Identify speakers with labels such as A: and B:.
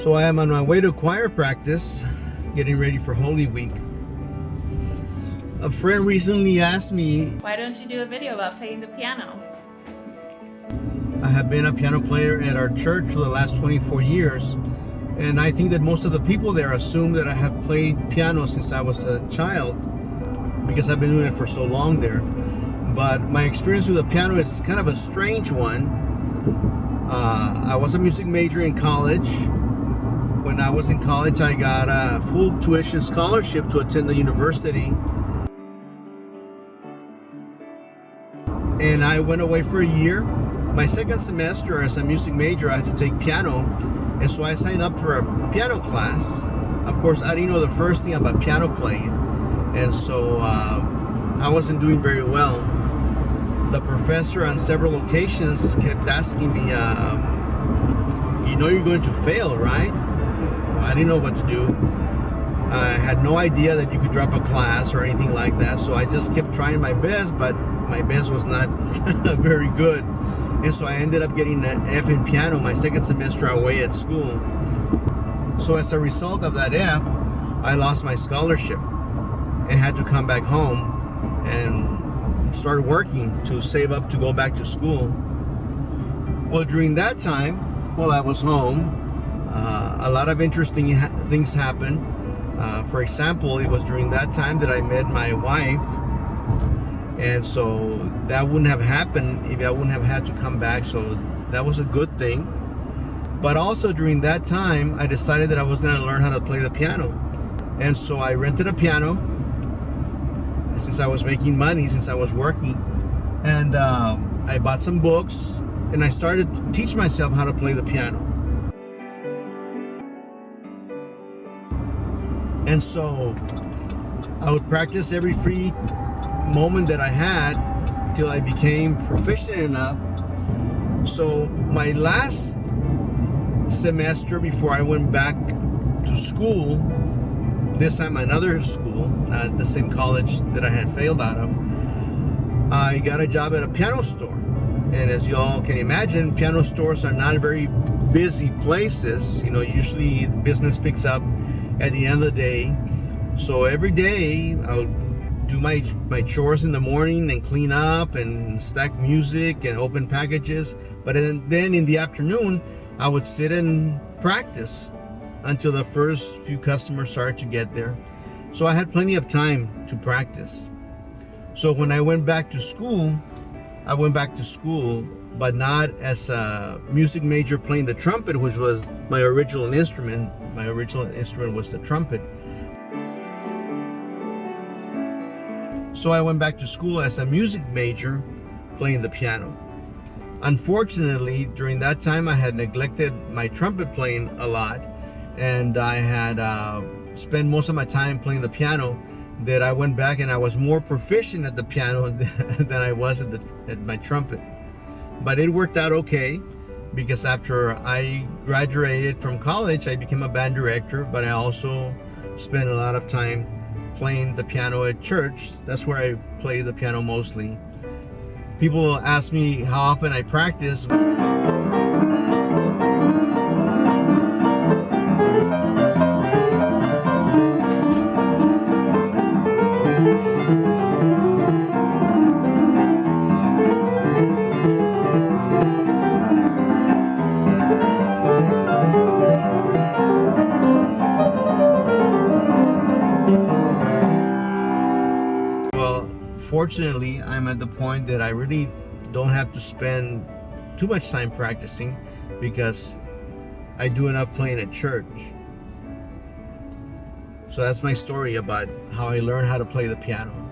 A: So I am on my way to choir practice, getting ready for Holy Week. A friend recently asked me,
B: why don't you do a video about playing the piano?
A: I have been a piano player at our church for the last 24 years, and I think that most of the people there assume that I have played piano since I was a child because I've been doing it for so long there. But my experience with the piano is kind of a strange one. I was a music major in college. When I was in college, I got a full tuition scholarship to attend the university. And I went away for a year. My second semester as a music major, I had to take piano. And so I signed up for a piano class. Of course, I didn't know the first thing about piano playing. And so I wasn't doing very well. The professor on several occasions kept asking me, you know you're going to fail, right? I didn't know what to do. I had no idea that you could drop a class or anything like that. So I just kept trying my best, but my best was not very good. And so I ended up getting an F in piano my second semester away at school. So as a result of that F, I lost my scholarship and had to come back home and start working to save up to go back to school. Well, during that time, while I was home, a lot of interesting things happened. For example, it was during that time that I met my wife. And so that wouldn't have happened if I wouldn't have had to come back. So that was a good thing. But also during that time, I decided that I was going to learn how to play the piano. And so I rented a piano since I was making money, since I was working. And I bought some books and I started to teach myself how to play the piano. And so I would practice every free moment that I had till I became proficient enough. So my last semester before I went back to school, this time another school, not the same college that I had failed out of, I got a job at a piano store. And as you all can imagine, piano stores are not very busy places. You know, usually business picks up at the end of the day. So every day I would do my chores in the morning and clean up and stack music and open packages. But then in the afternoon, I would sit and practice until the first few customers started to get there. So I had plenty of time to practice. So when I went back to school, but not as a music major playing the trumpet, which was my original instrument. My original instrument was the trumpet. So I went back to school as a music major playing the piano. Unfortunately, during that time, I had neglected my trumpet playing a lot, and I had spent most of my time playing the piano. That I went back and I was more proficient at the piano than I was at my trumpet. But it worked out okay, because after I graduated from college, I became a band director, but I also spent a lot of time playing the piano at church. That's where I play the piano mostly. People ask me how often I practice. Fortunately, I'm at the point that I really don't have to spend too much time practicing because I do enough playing at church. So that's my story about how I learned how to play the piano.